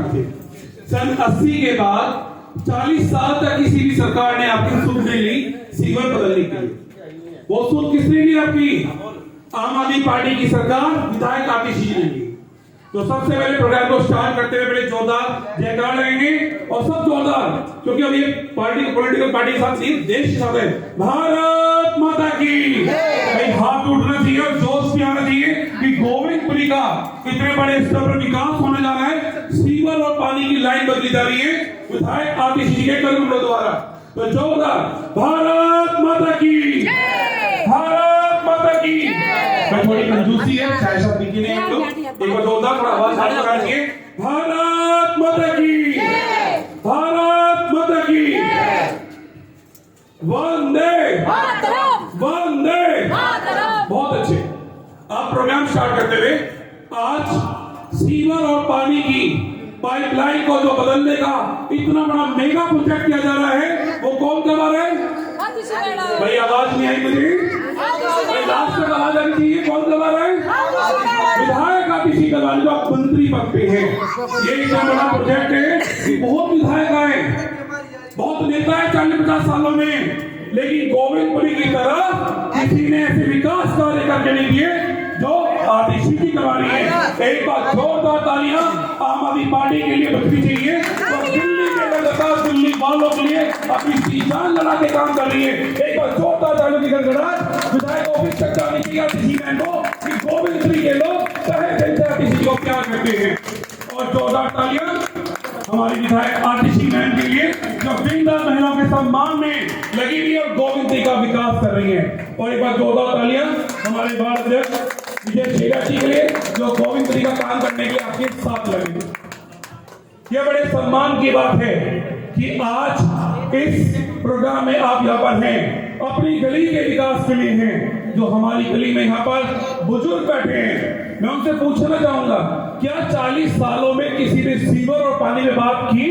थे। सन 80 के बाद 40 साल तक किसी भी सरकार ने आपकी सुध नहीं ली सीवर बदलने के लिए। वो सुध किसने ली आपकी? आम आदमी पार्टी की सरकार, विधायक आतिश जी ने ली। तो सबसे पहले प्रोग्राम को स्टार्ट करते हुए बड़े जोरदार जयकार लगेंगे और सब जोरदार, क्योंकि अब ये पार्टी पॉलिटिकल पार्टी के साथ नहीं, देश के साथ है। भारत माता की भाई हाथ उठना चाहिए और जोश भी आना चाहिए कि गोविंदपुरी का इतने बड़े स्तर पर विकास होने जा रहा है। सीवर और पानी की लाइन बदली जा रही है विधायक आतिश जी के कदमों द्वारा। तो जोरदार भारत माता की, भारत माता की। थोड़ी कंजूसी है, चाय सब पी नहीं हम लोग, एक बार जोरदार थोड़ा आवाज साथ लगा दीजिए। भारत माता की, भारत माता की, वंदे वंदे। बहुत अच्छे। आप प्रोग्राम स्टार्ट करते हुए आज सीवर और पानी की पाइपलाइन को जो बदलने का इतना बड़ा मेगा प्रोजेक्ट किया जा रहा है, वो कौन करवा रहा है भाई? आवाज नहीं आई मुझे, लास्ट तक आवाज आनी चाहिए। कौन करवा रहा है? विधायक आतिश जी करवा रहे, जो आप मंत्री पद पे हैं। ये इतना बड़ा प्रोजेक्ट है, बहुत विधायक आए, बहुत नेता है 40-50 सालों में, लेकिन गोविंदपुरी की तरह किसी ने ऐसे विकास कार्य करके नहीं दिए जो आतिश जी करवा रही है। एक बार जोरदार तालियां आम आदमी पार्टी के लिए बजनी चाहिए। तो दिल्ली के लगातार दिल्ली वालों के लिए अपनी जान लगा के काम कर रही है। एक बार जोरदार तालियों की गड़गड़ाहट विधायक ऑफिस तक जानी चाहिए आतिश जी को कि गोविंदपुरी के लोग चाहे जनता आतिश जी को प्यार करते हैं। और जोरदार तालियां हमारी विधायक आतिश जी मैम के लिए जो दीनदार महिलाओं के सम्मान में लगी हुई और गोविंदपुरी का विकास कर रही है। और एक बार जोरदार तालियां हमारे भारत अध्यक्ष विजय शेरा जी के लिए जो गोविंदपुरी का काम करने के लिए आपके साथ लगे। यह बड़े सम्मान की बात है कि आज इस प्रोग्राम में आप यहाँ पर हैं, अपनी गली के विकास के लिए हैं। जो हमारी गली में यहाँ पर बुजुर्ग बैठे हैं, मैं उनसे पूछना चाहूंगा, क्या 40 सालों में किसी ने सीवर और पानी में बात की?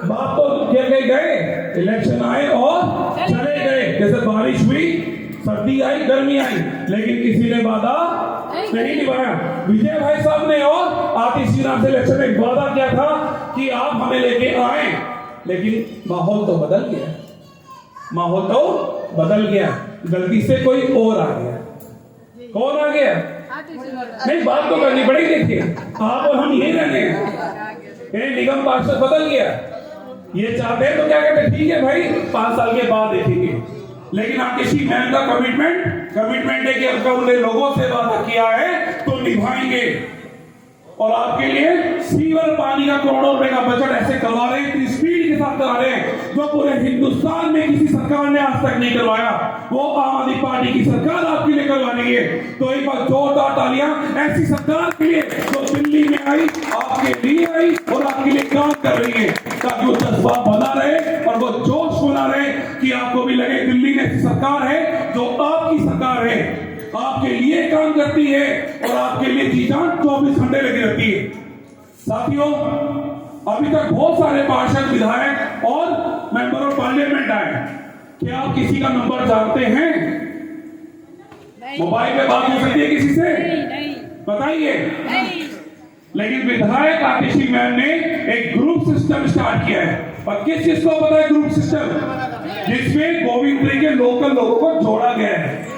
बात तो गए, इलेक्शन आए और चले गए। जैसे बारिश हुई, सर्दी आई, गर्मी आई, लेकिन किसी ने वादा नहीं निभाया। विजय भाई साहब ने और आतिश जी नाम से इलेक्शन में वादा किया था कि आप हमें लेके आए, लेकिन माहौल तो बदल गया, माहौल तो बदल गया। गलती से कोई और आ गया। कौन आ गया? नहीं, बात तो करनी पड़ेगी। देखिए, आप और हम यही रहने हैं। निगम पार्षद बदल गया। ये चाहते हैं तो क्या कहते हैं, ठीक है भाई 5 साल के बाद देखेंगे। लेकिन आतिश जी मैम का कमिटमेंट है कि अगर उन्होंने लोगों से वादा किया है तो निभाएंगे। और आपके लिए सीवर पानी का करोड़ों रुपए का बजट ऐसे करवा रहे हैं, स्पीड के साथ करा रहे हैं, जो पूरे हिंदुस्तान में किसी सरकार ने आज तक नहीं करवाया। वो आम आदमी पार्टी की सरकार आपके लिए करवा रही है। तो एक बार जोरदार तालियां ऐसी सरकार के लिए जो दिल्ली में आई, आपके लिए आई और आपके लिए काम कर रही है, ताकि वो जज्बा बना रहे और वो जोश बना रहे कि आपको भी लगे दिल्ली में ऐसी सरकार है जो आपकी सरकार है, आपके लिए काम करती है और आपके लिए जी जान 24 घंटे लगी रहती है। साथियों, अभी तक बहुत सारे पार्षद, विधायक और मेंबर ऑफ पार्लियामेंट आए। क्या आप किसी का नंबर जानते हैं? मोबाइल पे बात हो सकती है किसी से? बताइए। लेकिन विधायक आतिश जी मैम ने एक ग्रुप सिस्टम स्टार्ट किया है। और किस चीज को पता है ग्रुप सिस्टम? जिसमें गोविंदपुरी के लोकल लोगों को जोड़ा गया है।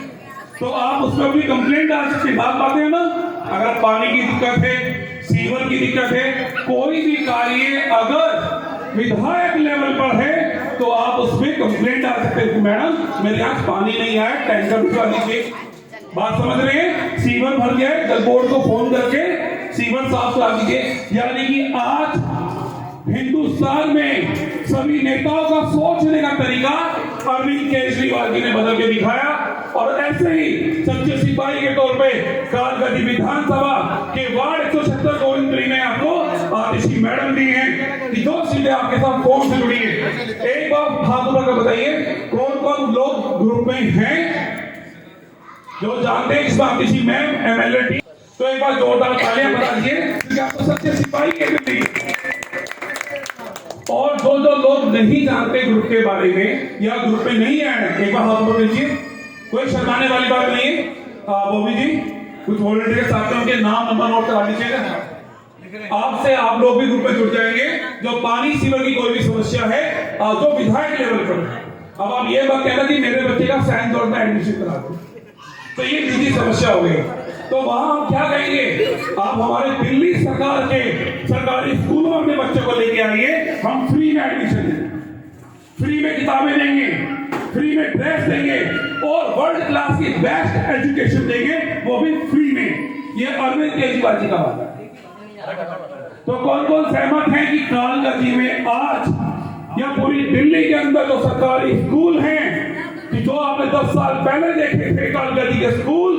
तो आप उसमें भी कंप्लेंट डाल सकते हैं। बात है ना, अगर पानी की दिक्कत है, सीवर की दिक्कत है, कोई भी कार्य अगर विधायक लेवल पर है तो आप उसमें कंप्लेंट डाल सकते हैं। मैडम मेरे यहाँ पानी नहीं आया, टैंकर भिजवा दीजिए। बात समझ रहे हैं? सीवर भर गया है, जल बोर्ड को फोन करके सीवर साफ करा दीजिए। यानी कि आज हिंदुस्तान में सभी नेताओं का सोचने का तरीका अरविंद केजरीवाल जी ने बदल के दिखाया। और ऐसे ही सच्चे सिपाही के तौर पे कालगढ़ विधानसभा के वार्ड 176 गोविंदपुरी में आपको आतिश जी मैडम दी है कि जो सीधे आपके साथ फोन से जुड़ी है। एक बार हाथ उठाकर बताइए कौन कौन लोग ग्रुप में हैं जो जानते हैं इस आतिश जी मैम एमएलए। तो एक बार जोरदार तालियां बजा दीजिए कि आपको सच्चे सिपाही कहते हैं। और जो लोग नहीं जानते ग्रुप के बारे में या ग्रुप में नहीं आए, एक बार हाथ उठा दीजिए। कोई शर्माने वाली बात नहीं है। बॉबी जी कुछ वॉलंटियर साथियों के नाम नंबर नोट करा लीजिएगा। आपसे आप लोग भी ग्रुप में जुड़ जाएंगे। जो पानी सीवर की कोई भी समस्या है जो विधायक लेवल पर है, अब आप ये मत कहना कि मेरे बच्चे का साइंस बोर्ड में एडमिशन करा दो, तो ये निजी समस्या हो गई। तो वहां हम क्या कहेंगे, आप हमारे दिल्ली सरकार के सरकारी स्कूलों में अपने बच्चों को लेके आइए, हम फ्री में एडमिशन देंगे, फ्री में किताबें देंगे, फ्री में ड्रेस देंगे और वर्ल्ड क्लास की बेस्ट एजुकेशन देंगे, वो भी फ्री में। ये अरविंद केजरीवाल जी का वादा है। तो कौन कौन सहमत है कि कालगजी में आज या पूरी दिल्ली के अंदर जो सरकारी स्कूल हैं, कि जो आपने 10 साल पहले देखे थे कालगजी के स्कूल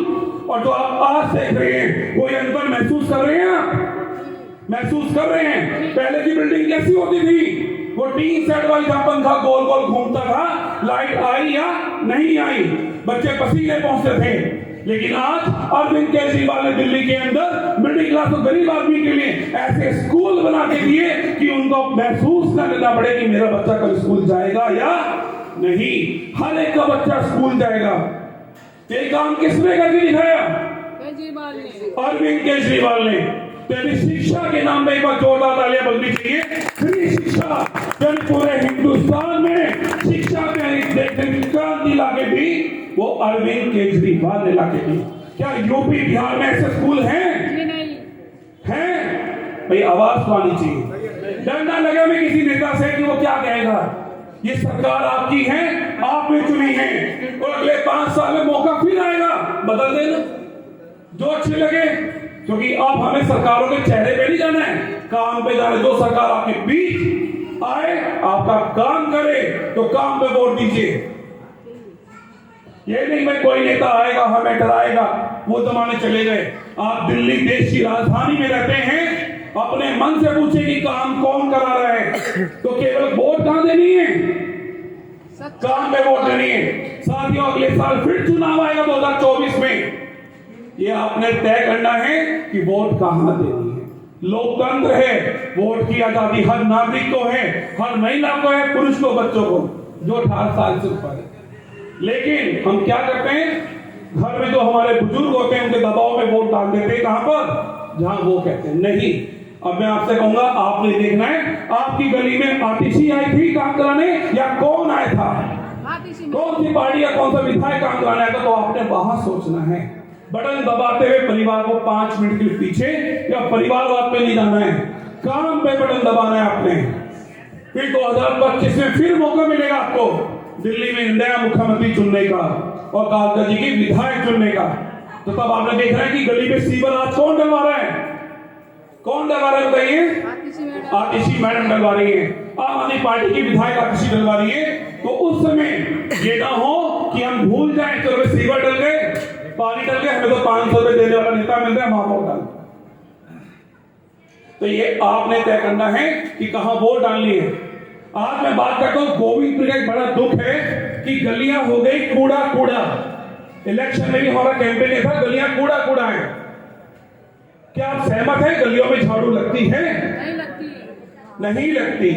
और जो आप आज देख रहे हैं, कोई अंतर महसूस कर रहे हैं? आप महसूस कर रहे हैं? पहले की बिल्डिंग कैसी होती थी? वो टीन सेट वाली जहां पंखा गोल गोल घूमता था, लाइट आई या नहीं आई, बच्चे पसीने पहुंचते थे। लेकिन आज अरविंद केजरीवाल ने दिल्ली के अंदर मिडिल क्लास और गरीब आदमी के लिए ऐसे स्कूल बना के दिए कि उनको महसूस न करना पड़े कि मेरा बच्चा कल स्कूल जाएगा या नहीं। हर एक का बच्चा स्कूल जाएगा। ये काम किसने करके दिखाया? केजरीवाल ने, अरविंद केजरीवाल ने। पहले शिक्षा के नाम पे एक बार जोरदार तालियां बजनी चाहिए। फ्री शिक्षा, जब पूरे हिंदुस्तान में शिक्षा में क्रांति लाके भी वो अरविंद केजरीवाल ने लाके दी। क्या यूपी बिहार में ऐसे स्कूल हैं? नहीं हैं। भाई आवाज तो आनी चाहिए। डर ना लगे हमें किसी नेता से कि वो क्या कहेगा। ये सरकार आपकी है, आपने चुनी है और अगले 5 साल में मौका फिर आएगा, बदल देना जो अच्छे लगे। क्योंकि अब हमें सरकारों के चेहरे पे नहीं जाना है, काम पे जाना है। जो सरकार आपके बीच आए, आपका काम करे, तो काम पे वोट दीजिए। ये नहीं मैं कोई नेता आएगा हमें डराएगा, वो जमाने चले गए। आप दिल्ली देश की राजधानी में रहते हैं, अपने मन से पूछे कि काम कौन करा रहा है, तो केवल वोट कहां देनी है? काम पे वोट देनी है। साथियों, अगले साल फिर चुनाव आएगा 2024 में। ये आपने तय करना है कि वोट कहां देनी है। लोकतंत्र है, वोट की आजादी हर नागरिक को है, हर महिला को है, पुरुष को, बच्चों को, जो 18 साल से ऊपर है। लेकिन हम क्या करते हैं, घर में जो हमारे बुजुर्ग होते हैं उनके दबाव में वोट डाल देते हैं। कहां पर? जहां वो कहते हैं। नहीं, अब मैं आपसे कहूंगा, आपने देखना है आपकी गली में आतिशी आई थी काम कराने या कौन आया था? कौन सी पार्टी या कौन सा विधायक काम कराने आया था? तो आपने वहां सोचना है। बटन दबाते हुए परिवार को 5 मिनट के पीछे या परिवारवाद पे नहीं जाना है, काम पे बटन दबाना है आपने। फिर 2025 में फिर मौका मिलेगा आपको दिल्ली में नया मुख्यमंत्री चुनने का और कालकाजी की विधायक चुनने का। तो तब आपने देख रहा है कि गली में सीवर आज कौन डलवा रहा है? कौन डलवा रहा है बताइए? आतिशी मैडम डलवा रही है। आम आदमी पार्टी की विधायक आतिशी डलवा रही है। तो उस समय ये ना हो कि हम भूल जाए, तो सीवर डल गए, पानी डल गया, हमें तो 500 रुपए देने वाला नेता मिल रहा है, वहां वोट डाल। तो ये आपने तय करना है कि कहां वोट डालनी है। आज मैं बात करता हूं, गोविंदपुर का एक बड़ा दुख है कि गलियां हो गई कूड़ा कूड़ा। इलेक्शन में भी हमारा कैंपेन ये था, गलियां कूड़ा कूड़ा है। क्या आप सहमत हैं? गलियों में झाड़ू लगती है? नहीं लगती। नहीं लगती,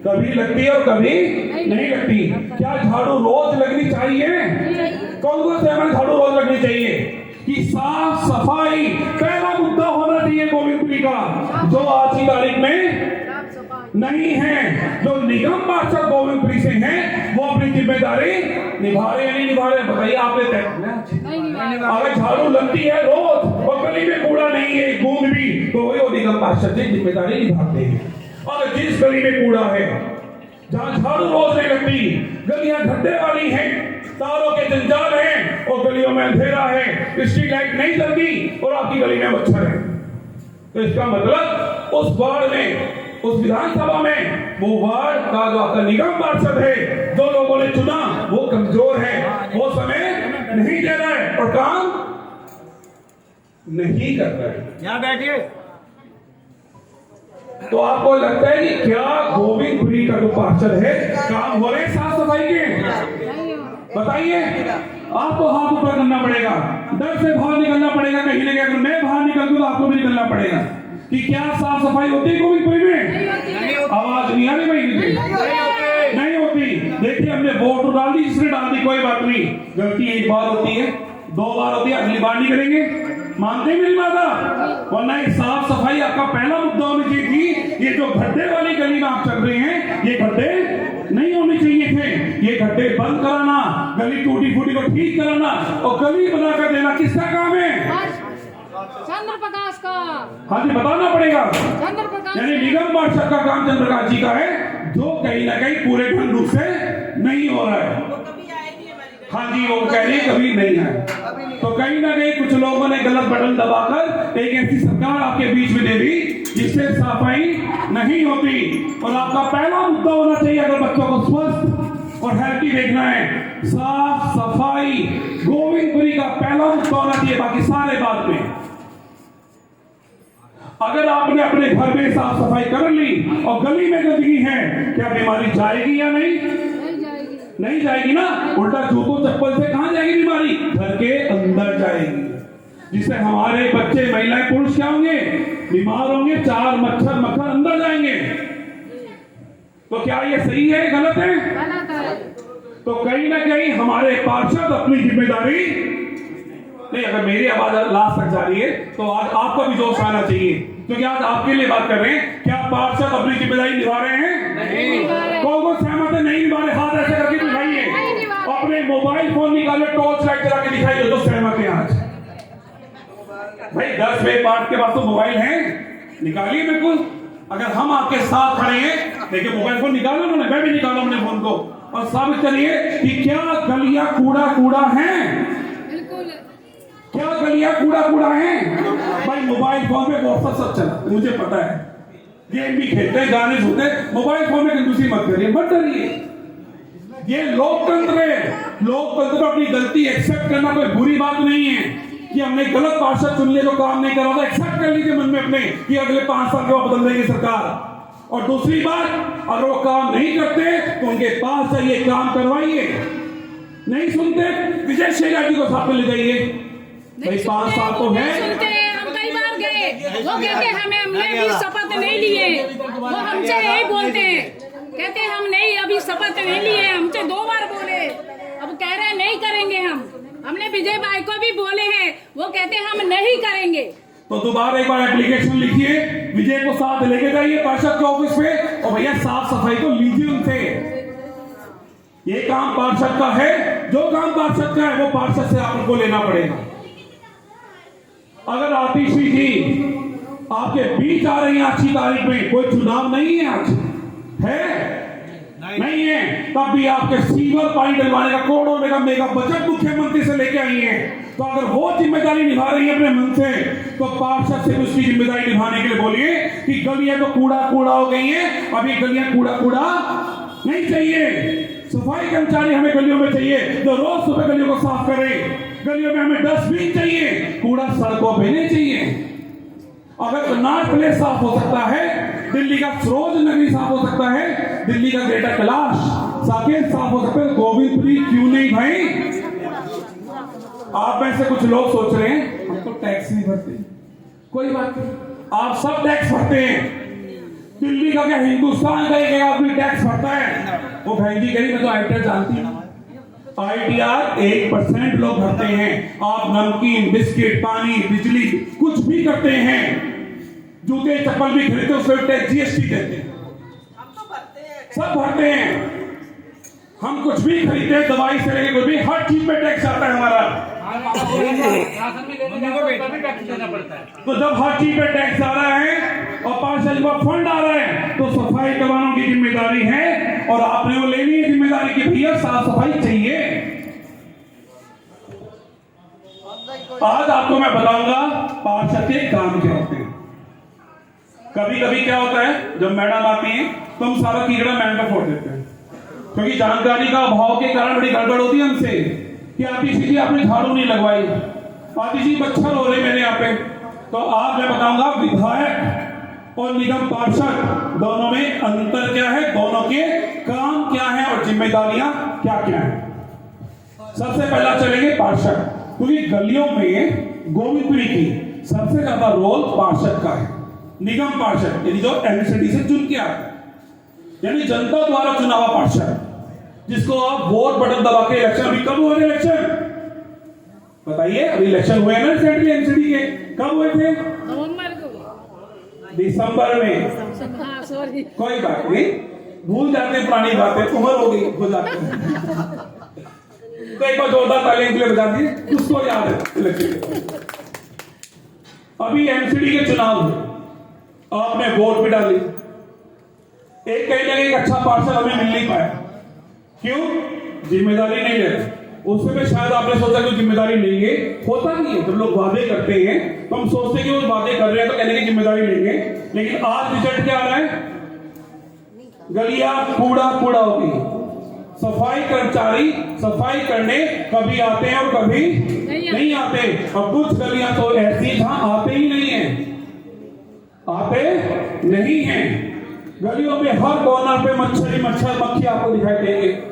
कभी लगती है और कभी नहीं लगती। क्या झाड़ू रोज लगनी चाहिए? कौन कौन सहमत झाड़ू रोज लगनी चाहिए? कि साफ सफाई पहला मुद्दा होना चाहिए गोविंदपुरी का, जो आज की तारीख में नहीं है। जो निगम पार्षद गोविंदपुरी से हैं, वो अपनी जिम्मेदारी निभा रहे हैं नहीं निभा रहे? बताइए, आपने तय करना। अगर झाड़ू लगती है रोज और गली में कूड़ा नहीं है बूंद भी, तो वही निगम पार्षद की जिम्मेदारी निभाते हैं। और जिस गली में कूड़ा है, जहां झाड़ू रोज नहीं लगती, गलियां गड्ढे वाली हैं, तारों के जंजाल हैं और गलियों में अंधेरा है, स्ट्रीट लाइट नहीं चलती और आपकी गली में मच्छर है, तो इसका मतलब उस वार्ड में, उस विधानसभा में, वो वार्ड का जो आपका निगम पार्षद है, जो लोगों ने चुना, वो कमजोर है, वो समय नहीं दे रहा है और काम नहीं कर रहा है। यहां बैठिए। तो आपको लगता है कि क्या गोविंदपुरी का जो पार्षद है, काम हो रहे साफ सफाई के? बताइए। आपको हाथ ऊपर करना पड़ेगा, डर से बाहर निकलना पड़ेगा। कहीं ना कहीं अगर मैं बाहर निकल दूं तो आपको भी निकलना पड़ेगा। कि क्या साफ सफाई होती है गोविंदपुरी में? आवाज नहीं आ रही भाई? नहीं होती। देखिए, हमने वोट डाल दी, जिसने डाल दी कोई बात नहीं, गलती एक बार होती है, 2 बार होती है, अगली बार नहीं करेंगे। मानते मेरी माता? वरना ये साफ सफाई आपका पहला मुद्दा होनी चाहिए थी। ये जो गड्ढे वाली गली में आप चल रहे हैं, ये गड्ढे नहीं होने चाहिए थे। ये गड्ढे बंद कराना, गली टूटी फूटी को ठीक कराना और गली बनाकर देना किसका काम है? चंद्र प्रकाश का। हाँ जी, बताना पड़ेगा। चंद्र प्रकाश यानी निगम पार्षद का काम चंद्र प्रकाश जी का है, जो कहीं ना कहीं पूरे ढंग रूप से नहीं हो रहा है। हाँ जी, वो कह रही है कभी नहीं है। तो कहीं ना कहीं कुछ लोगों ने गलत बटन दबाकर एक ऐसी सरकार आपके बीच में दे दी जिससे सफाई नहीं होती। और आपका पहला मुद्दा होना चाहिए, अगर बच्चों को स्वस्थ और हेल्थी देखना है, साफ सफाई गोविंदपुरी का पहला मुद्दा होना चाहिए, बाकी सारे बाद में। अगर आपने अपने घर में साफ सफाई कर ली और गली में गंदगी है, क्या बीमारी जाएगी या नहीं? नहीं जाएगी ना। उल्टा जूतों चप्पल से कहां जाएगी बीमारी? घर के अंदर जाएगी, जिससे हमारे बच्चे, महिलाएं, पुरुष क्या होंगे? बीमार होंगे। 4 मच्छर मक्खर अंदर जाएंगे। तो क्या ये सही है, गलत है? गलत है। तो कहीं ना कहीं हमारे पार्षद अपनी जिम्मेदारी नहीं, अगर मेरी आवाज लास्ट तक जा रही है तो आज आपका भी जोश आना चाहिए, क्योंकि आज आपके लिए बात कर रहे हैं। क्या पार्षद अपनी जिम्मेदारी निभा रहे हैं? नहीं। कौन सहमत है? नहीं निभा रहे, हाथ ऐसे करके दिखाइए। अपने मोबाइल फोन निकाले, टॉर्च लाइट चला के दिखाइए जो सहमत है आज। भाई 10 में 5 के पास तो मोबाइल है, निकालिए बिल्कुल। अगर हम आपके साथ खड़े हैं, देखिए मोबाइल फोन निकालो उन्होंने, मैं भी निकाला अपने फोन को, और साबित करिए कि क्या गलियां कूड़ा है? बिल्कुल। क्या गलियां कूड़ा है? भाई मोबाइल फोन में बहुत सब चला, मुझे पता है, गेम भी खेलते हैं, गाने सुनते हैं, मोबाइल फोन में कंजूसी मत करिए, मत करिए। ये लोकतंत्र है। लोकतंत्र में अपनी गलती एक्सेप्ट करना कोई बुरी बात नहीं है कि हमने गलत पार्षद चुन लिया, जो काम नहीं कर रहा था, एक्सेप्ट कर लीजिए मन में अपने कि अगले 5 साल के बाद बदल देंगे सरकार। और दूसरी बात, अगर वो काम नहीं करते तो उनके पास जाइए, काम करवाइए। नहीं सुनते, विजय शेखर जी को साथ में ले जाइए। भाई 5 साल तो है। सुनते हैं, हम कई बार गए, वो कहते हमने भी शपथ नहीं लिए। वो हमसे यही बोलते हैं, कहते हम नहीं, अभी शपथ नहीं लिए। हमसे 2 बार बोले, अब कह रहे हैं नहीं करेंगे हम। हमने विजय भाई को भी बोले हैं, वो कहते हम नहीं करेंगे। तो दोबारा एक बार एप्लीकेशन लिखिए, विजय को साथ लेके जाइए पार्षद के ऑफिस पे, और भैया साफ सफाई को लीजिए उनसे। ये काम पार्षद का है, जो काम पार्षद का है वो पार्षद से आपको लेना पड़ेगा। अगर आतिशी जी आपके बीच आ रही है आज की तारीख में, कोई चुनाव नहीं है, आज है नहीं है, तब भी आपके सीवर पानी डलवाने का करोड़ों रुपए का मेगा बजट मुख्यमंत्री से लेके आई है। तो अगर वो जिम्मेदारी निभा रही है अपने मन से, तो पार्षद से उसकी जिम्मेदारी निभाने के लिए बोलिए कि गलियां तो कूड़ा हो गई हैं, अभी गलियां कूड़ा नहीं चाहिए। सफाई कर्मचारी हमें गलियों में चाहिए, जो रोज सुबह गलियों को साफ करे। गलियों में हमें डस्टबिन चाहिए, कूड़ा सड़कों पे नहीं चाहिए। अगर कन्नाट प्लेस साफ हो सकता है, दिल्ली का सरोज नगरी साफ हो सकता है, दिल्ली का ग्रेटर कैलाश साकेत साफ हो सकता है, गोविंदपुरी क्यों नहीं भाई? आप में से कुछ लोग सोच रहे हैं हम तो टैक्स नहीं भरते। कोई बात नहीं, आप सब टैक्स भरते हैं। दिल्ली का क्या, हिंदुस्तान का एक आदमी टैक्स भरता है? वो बहन जी कह रही मैं तो आईटीआर जानती हूँ। आईटीआर 1% लोग भरते हैं। आप नमकीन, बिस्किट, पानी, बिजली कुछ भी करते हैं, जूते चप्पल भी खरीदते, उस पर टैक्स जीएसटी देते हैं। हम तो भरते हैं, सब भरते हैं। हम कुछ भी खरीदते हैं, दवाई से लेकर कुछ भी, हर चीज पे टैक्स आता है हमारा। तो जब हर चीज पे टैक्स आ रहा है और पार्षद का फंड आ रहा है, तो सफाई करवाने की जिम्मेदारी है, और आपने वो लेनी है जिम्मेदारी की भैया साफ सफाई चाहिए। आज आपको मैं बताऊंगा पार्षद के काम क्या होते हैं। कभी कभी क्या होता है, जब मैडम आती है तो हम सारा कीड़ा मैडम का फोड़ देते हैं, क्योंकि जानकारी का अभाव के कारण बड़ी गड़बड़ होती है हमसे कि आतिशी जी आपने झाड़ू नहीं लगवाई, आतिशी मच्छर हो रहे मेरे यहाँ पे। तो आज मैं बताऊंगा विधायक और निगम पार्षद दोनों में अंतर क्या है, दोनों के काम क्या है और जिम्मेदारियां क्या क्या है। सबसे पहला चलेंगे पार्षद, क्योंकि गलियों में गोविंदपुरी की सबसे ज्यादा रोल पार्षद का है। निगम पार्षद यानी जो एमसीडी से चुन के आता है, यानी जनता द्वारा चुना हुआ पार्षद, जिसको आप वोट बटन दबा के इलेक्शन, अभी कब हो रहे इलेक्शन, बताइए, अभी इलेक्शन हुए ना रिसेंटली एमसीडी के, कब हुए थे? नवंबर को, दिसंबर में। हाँ सॉरी, कोई बात नहीं, भूल जाते हैं पुरानी बातें, उम्र हो गई, भूल जाते हैं। तो एक बार जोरदार तालियां के लिए बजा दिए, उसको याद है इलेक्शन। अभी एमसीडी के चुनाव हुए, आपने वोट भी डाली, एक कहीं ना कहीं एक अच्छा पार्षद हमें मिल नहीं पाया। क्यों? जिम्मेदारी नहीं ले। उसमें भी शायद आपने सोचा कि जिम्मेदारी लेंगे, होता नहीं है। जब लोग वादे करते हैं तो हम सोचते हैं कि वो वादे कर रहे हैं तो कहने की जिम्मेदारी लेंगे, लेकिन आज रिजल्ट क्या आ रहा है? गलियां कूड़ा कूड़ा हो गई। सफाई कर्मचारी सफाई करने कभी आते हैं और कभी नहीं आते। और कुछ गलियां तो ऐसी जहां आते ही नहीं है, आते नहीं हैं। गलियों में हर कॉर्नर पे मच्छर ही मच्छर, मक्खी आपको दिखाई देंगे।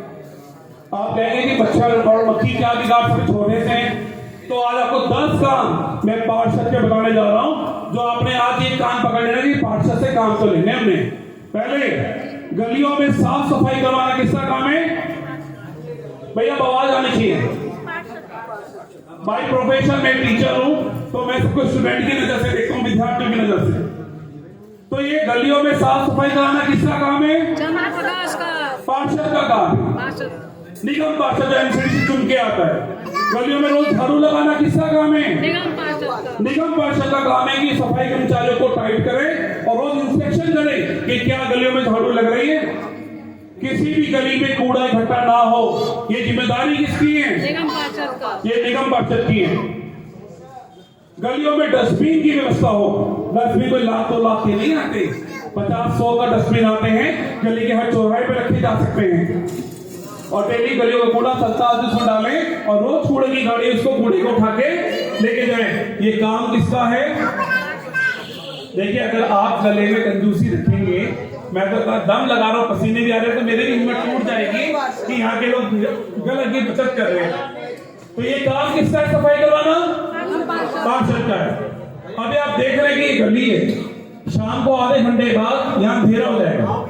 आप कहेंगे कि मच्छर और मक्खी क्या बिगाड़ सकते छोड़ने से? तो आज आपको 10 काम मैं पार्षद के बताने जा रहा हूं, जो आपने आज ये काम पकड़ लेना कि पार्षद से काम तो लेने हमने। पहले, गलियों में साफ सफाई करवाना किसका काम है? भैया आवाज आनी चाहिए। बाई प्रोफेशन में टीचर हूं, तो मैं सबको स्टूडेंट की नजर से देखता हूं, विद्यार्थियों की नजर से। तो ये गलियों में साफ सफाई कराना किसका काम है? पार्षद का काम है। निगम पार्षद एमसीडी से चुन के आता है। गलियों में रोज झाड़ू लगाना किसका काम है? निगम पार्षद का काम है कि सफाई कर्मचारियों को टाइट करे और रोज इंस्पेक्शन करे कि क्या गलियों में झाड़ू लग रही है, किसी भी गली में कूड़ा इकट्ठा ना हो। ये जिम्मेदारी किसकी है? निगम पार्षद का। ये निगम पार्षद की है। गलियों में डस्टबिन की व्यवस्था हो। डस्टबिन कोई लाख 2 लाख के नहीं आते, 50-100 का डस्टबिन आते हैं, गली के हर चौराहे पे रखे जा सकते हैं। और डेली गलियों का कूड़ा सस्ता उसमें डालें और रोज कूड़े की गाड़ी उसको कूड़े को उठा के लेके जाए। ये काम किसका है? देखिए, अगर आप गले में कंजूसी रखेंगे, मैं तो दम लगा रहा हूं, पसीने भी आ रहे हैं, तो मेरी भी हिम्मत टूट जाएगी कि यहाँ के लोग गलत की बचत कर रहे हैं। तो ये काम किसका है? सफाई करवाना पार्षद का है। अभी आप देख रहे हैं कि ये गली है, शाम को आधे घंटे बाद यहाँ अंधेरा हो जाएगा,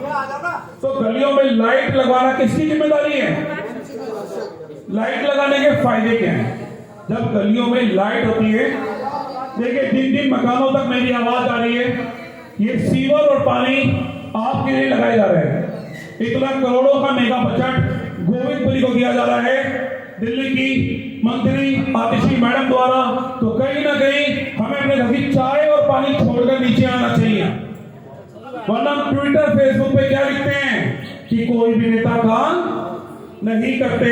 तो गलियों में लाइट लगवाना किसकी जिम्मेदारी है? लाइट लगाने के फायदे क्या हैं? जब गलियों में लाइट होती है, देखिए दिन मकानों तक मेरी आवाज आ रही है। ये सीवर और पानी आपके लिए लगाए जा रहे हैं। इतना करोड़ों का मेगा बजट गोविंदपुरी को दिया जा रहा है दिल्ली की मंत्री आतिशी मैडम द्वारा। तो कहीं ना कहीं हमें अपने घर की चाय और पानी छोड़कर नीचे आना चाहिए, वरना हम ट्विटर फेसबुक पे क्या लिखते हैं कि कोई भी नेता काम नहीं करते।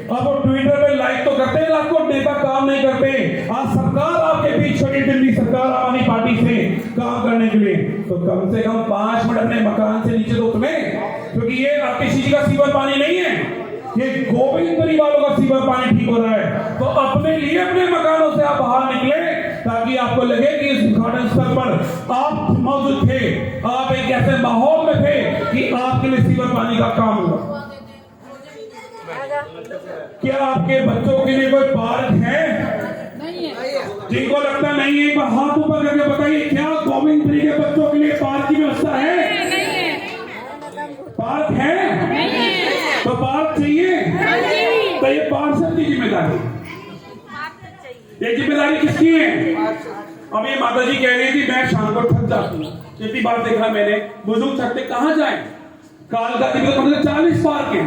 अब वो ट्विटर पे लाइक तो करते हैं, आपको नेता काम नहीं करते। आज सरकार आपके बीच खड़ी, दिल्ली सरकार आम आदमी पार्टी से काम करने के लिए, तो कम से कम 5 मिनट अपने मकान से नीचे तो उतरे, क्योंकि ये आतिशी जी का सीवर पानी नहीं है, ये गोविंदपुरी वालों का सीवर पानी ठीक हो रहा है। तो अपने लिए अपने मकानों से आप बाहर निकले, ताकि आपको लगे कि इस उद्घाटन स्थल पर आप मौजूद थे, आप एक ऐसे माहौल में थे कि आपके लिए सीवर पानी का काम हुआ। क्या आपके बच्चों के लिए कोई पार्क है? नहीं है। जिनको लगता नहीं है, एक बार हाथ ऊपर करके बताइए, क्या गोविंदपुरी के बच्चों के लिए पार्क की व्यवस्था है? नहीं है। पार्क है? नहीं है। तो पार्क चाहिए? तो ये पार्षद की जिम्मेदारी, ये जिम्मेदारी किसकी है? अब ये माता जी कह रही थी मैं शाम को थक जाती हूँ, कितनी बार देखा मैंने, बुजुर्ग थकते कहाँ जाए? कालका जी में कम से 40 पार्क है,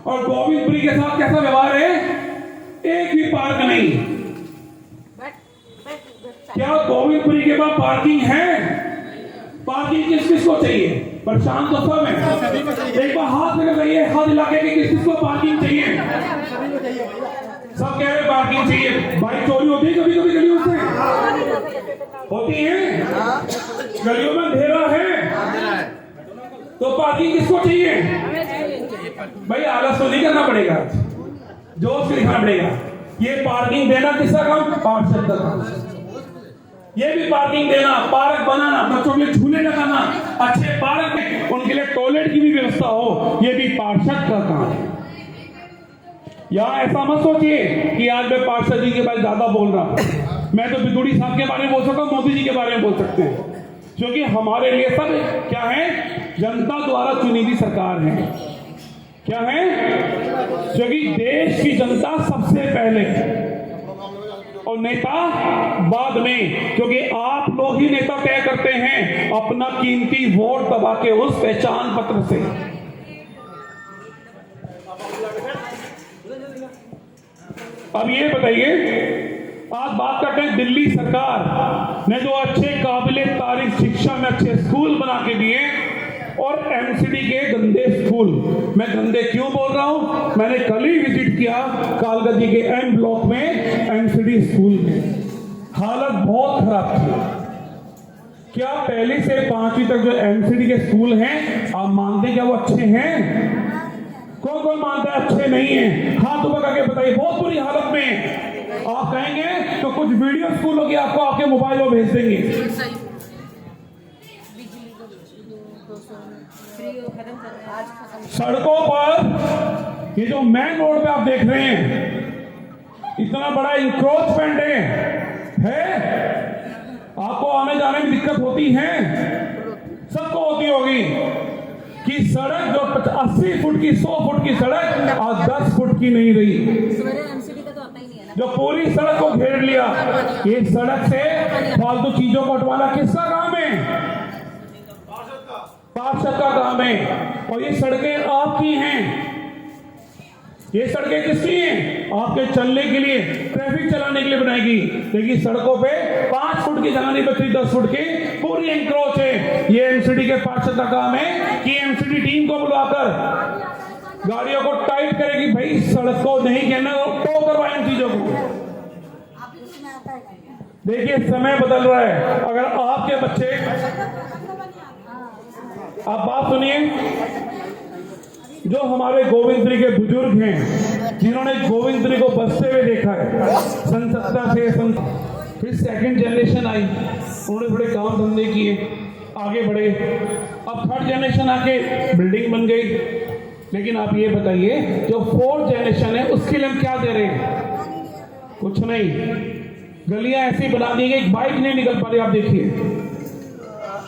और गोविंदपुरी के साथ कैसा व्यवहार है? एक भी पार्क नहीं। क्या गोविंदपुरी के पास पार्किंग है? पार्किंग किस किस को चाहिए? परेशान तो सब है। एक बार हाथ लगा रही है, हर इलाके के किस किस को पार्किंग चाहिए? सब कह रहे पार्किंग चाहिए। बाइक चोरी होती है कभी कभी गलियों से, होती है, गलियों में अंधेरा है, तो पार्किंग किसको चाहिए? भाई आलस तो नहीं करना पड़ेगा, जोश से दिखाना पड़ेगा। ये पार्किंग देना किसका काम? पार्षद का काम। ये भी पार्किंग देना, पार्क बनाना, बच्चों के लिए झूले लगाना, अच्छे पार्क में उनके लिए टॉयलेट की भी व्यवस्था हो, ये भी पार्षद का काम है। या ऐसा मत सोचिए कि आज मैं पार्षद जी के बारे में ज्यादा बोल रहा हूं, मैं तो बिदुड़ी साहब के बारे में बोल सकता हूं, मोदी जी के बारे में बोल सकते हैं, क्योंकि हमारे लिए सब क्या है? जनता द्वारा चुनी हुई सरकार है। क्या है? क्योंकि देश की जनता सबसे पहले, और नेता बाद में, क्योंकि आप लोग ही नेता तय करते हैं अपना कीमती वोट दबा के उस पहचान पत्र से। अब ये बताइए, आज बात करते हैं दिल्ली सरकार ने जो अच्छे काबिले तारीफ शिक्षा में अच्छे स्कूल बना के दिए और एमसीडी के गंदे स्कूल। मैं गंदे क्यों बोल रहा हूं? मैंने कल ही विजिट किया कालगजी के एम ब्लॉक में एमसीडी स्कूल में, हालत बहुत खराब थी। क्या पहली से 5वीं तक जो एमसीडी के स्कूल हैं, आप मानते क्या वो अच्छे हैं? कौन कौन मानता है अच्छे नहीं है? हाथ ऊपर करके बताइए। बहुत बुरी हालत में। आप कहेंगे तो कुछ वीडियो स्कूलों की आपको आपके मोबाइल में भेज देंगे। सड़कों पर ये जो मेन रोड पे आप देख रहे हैं, इतना बड़ा इंक्रोचमेंट है। आपको आने जाने में दिक्कत होती है, सबको होती होगी कि सड़क जो 80 फुट की 100 फुट की सड़क आज 10 फुट की नहीं रही, जो पूरी सड़क को घेर लिया। ये सड़क से फालतू चीजों को हटवाना किसका काम है? पार्षद का काम है। और ये सड़कें आपकी हैं। ये सड़कें किसकी हैं? आपके चलने के लिए, ट्रैफिक चलाने के लिए बनाएगी। लेकिन सड़कों पे 5 फुट की जगह नहीं बची, 10 फुट की पूरी एंक्रोच है। ये एमसीडी के पार्षद का काम है कि एमसीडी टीम को बुलाकर गाड़ियों को टाइट करेगी। भाई सड़क को नहीं कहना, टो करवाए इन चीजों को। देखिए समय बदल रहा है। अगर आपके बच्चे, आप बात सुनिए, जो हमारे गोविंदपुरी के बुजुर्ग हैं, जिन्होंने गोविंदपुरी को बसते हुए देखा है सन 70 से फिर सेकंड जनरेशन आई, उन्होंने बड़े काम धंधे किए, आगे बढ़े। अब थर्ड जनरेशन आके बिल्डिंग बन गई। लेकिन आप ये बताइए, जो फोर्थ जनरेशन है उसके लिए हम क्या दे रहे हैं? कुछ नहीं। गलियां ऐसी बना दी गई, बाइक नहीं निकल पा रही। आप देखिए,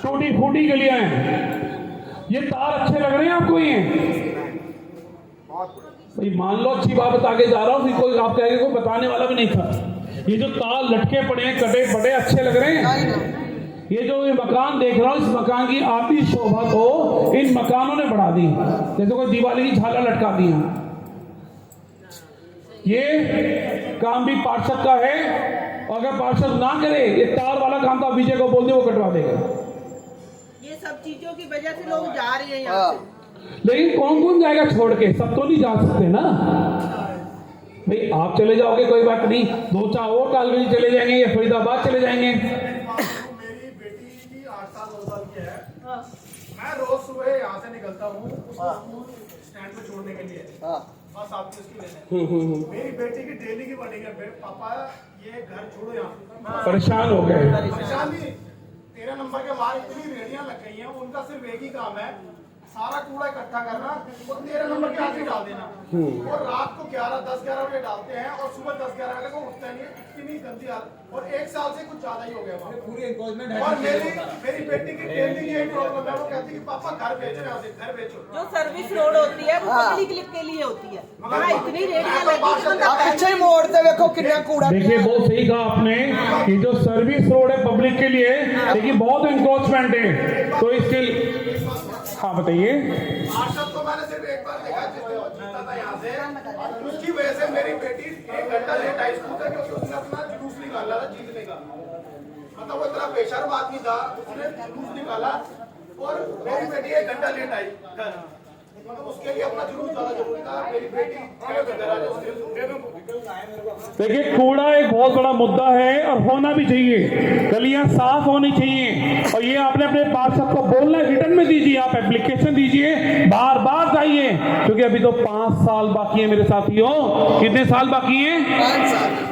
टूटी फूटी गलियां हैं। ये तार अच्छे लग रहे हैं आपको? ये भाई मान लो अच्छी बात आगे जा रहा हूं, फिर कोई आप कहेंगे कोई बताने वाला भी नहीं था। ये जो तार लटके पड़े हैं, कटे पड़े, अच्छे लग रहे हैं? ये जो ये मकान देख रहा हूं, इस मकान की आधी शोभा तो इन मकानों ने बढ़ा दी, जैसे कोई दिवाली की झालर लटका दी है। ये काम भी पार्षद का है। अगर पार्षद ना करे ये तार वाला काम, तो विजय को बोल दे, वो कटवा देगा। सब चीजों की वजह से लोग जा रहे हैं यहाँ से। लेकिन कौन कौन जाएगा छोड़ के? सब तो नहीं जा सकते ना भाई। आप चले जाओगे कोई बात नहीं, 2-4 और कालगंज चले जाएंगे या फरीदाबाद चले जाएंगे। मेरी बेटी 8 साल 2 साल की है। मैं रोज सुबह यहाँ से निकलता हूँ उसको स्टैंड पे छोड़ने के लिए, बस आपकी उसकी लेने। मेरी बेटी की डेली की वर्डिंग है, पापा ये घर छोड़ो, यहाँ परेशान हो गए। परेशान नहीं, 13 नंबर के बाहर इतनी रेडियां लग गई हैं, उनका सिर्फ एक ही काम है, सारा कूड़ा इकट्ठा करना और 13 नंबर के आगे डाल देना। और रात को 10-11 बजे डालते हैं और सुबह 10-11 बजे को उठते नहीं। इतनी गंदी हालत, और 1 साल से कुछ ज्यादा ही हो गया पूरी एनक्रोचमेंट है। और मेरी बेटी की डेली यही प्रॉब्लम है, वो कहती है कि पापा घर बेचो, यहाँ से घर बेचो। जो सर्विस रोड होती है वो पब्लिक के लिए होती है। वहाँ इतनी रेडियां लगी, पीछे मोड़ से देखो कितना कूड़ा। देखिए बहुत सही कहा आपने कि जो सर्विस रोड है पब्लिक के लिए, लेकिन बहुत एनक्रोचमेंट है, तो इसके हाँ बताइए। पार्षद तो मैंने सिर्फ एक बार देखा, जिस दिन वो जीता था यहाँ से, उसकी वजह से मेरी बेटी 1 घंटा लेट आई स्कूल से, क्योंकि उसने अपना जुलूस निकाला था जीतने का। मतलब वो इतना बेशर्म आदमी था, उसने जुलूस निकाला और मेरी बेटी 1 घंटा लेट आई घर। मतलब उसके लिए अपना जुलूस ज्यादा जरूरी था। मेरी बेटी देखिए, कूड़ा एक बहुत बड़ा मुद्दा है और होना भी चाहिए। गलियां साफ होनी चाहिए, और ये आपने अपने पार्षद को बोलना है, रिटर्न में दीजिए, आप एप्लीकेशन दीजिए, बार बार जाइए, क्योंकि अभी तो 5 साल बाकी है मेरे साथियों। कितने साल बाकी हैं?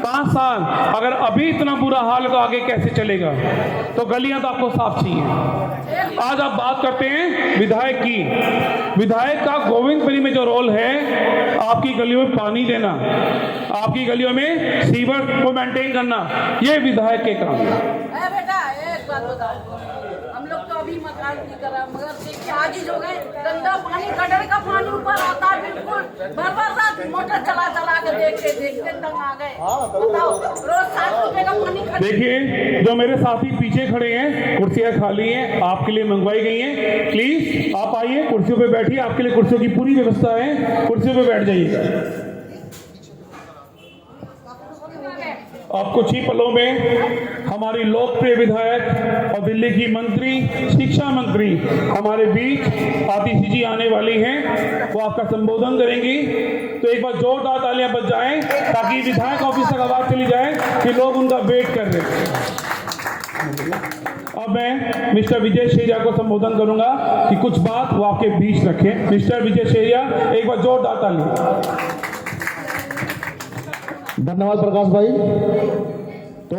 5 साल। अगर अभी इतना बुरा हाल है तो आगे कैसे चलेगा? तो गलियां तो आपको साफ चाहिए। आज आप बात करते हैं विधायक की। विधायक का गोविंदपुरी में जो रोल है, आपकी गलियों में पानी देना, आपकी गलियों में सीवर को मेंटेन करना, ये विधायक के काम है। बेटा एक बात बताओ, हम लोग तो अभी मकान हाल नहीं करा, मगर देखिए आज ही जो गए गंदा पानी, गटर का पानी ऊपर आता है बिल्कुल। भर रात मोटर चला चला के देखते देखते तंग आ गए। बताओ, रोज 7 रुपए का पानी खरीद। देखिए, जो मेरे साथी पीछे खड़े हैं, कुर्सियां खाली हैं, आपके लिए मंगवाई गई हैं। प्लीज आप आइए, कुर्सियों पे बैठिए, आपके लिए कुर्सियों की पूरी व्यवस्था है, कुर्सियों पे बैठ जाइएगा। अब कुछ ही पलों में हमारी लोकप्रिय विधायक और दिल्ली की मंत्री, शिक्षा मंत्री हमारे बीच आतिशी जी आने वाली हैं, वो आपका संबोधन करेंगी। तो एक बार जोरदार तालियां बज जाएं ताकि विधायक ऑफिस तक आवाज चली जाए कि लोग उनका वेट कर रहे हैं। अब मैं मिस्टर विजय शेरिया को संबोधन करूंगा कि कुछ बात वो आपके बीच रखें। मिस्टर विजय शेरिया, एक बार जोरदार ताली। धन्यवाद प्रकाश भाई। तो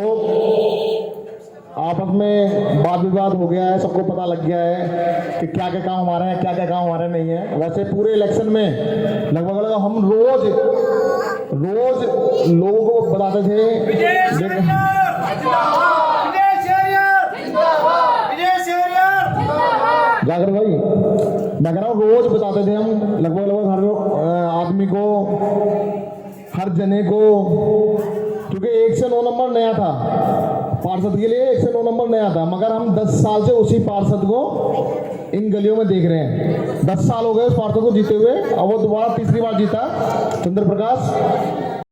आपस में वाद विवाद हो गया है, सबको पता लग गया है कि क्या क्या काम हमारे हैं, क्या क्या काम हमारे नहीं है। वैसे पूरे इलेक्शन में लगभग हम रोज लोगों को बताते थे, जागर भाई मैं कह रहा हूँ रोज बताते थे हम लगभग हर आदमी को, हर जने को, क्योंकि 1 से 9 नंबर नया था पार्षद के लिए, 1 से 9 नंबर नया था, मगर हम 10 साल से उसी पार्षद को इन गलियों में देख रहे हैं। 10 साल हो गए उस पार्षद को जीते हुए, अब वो दोबारा तीसरी बार जीता चंद्र प्रकाश।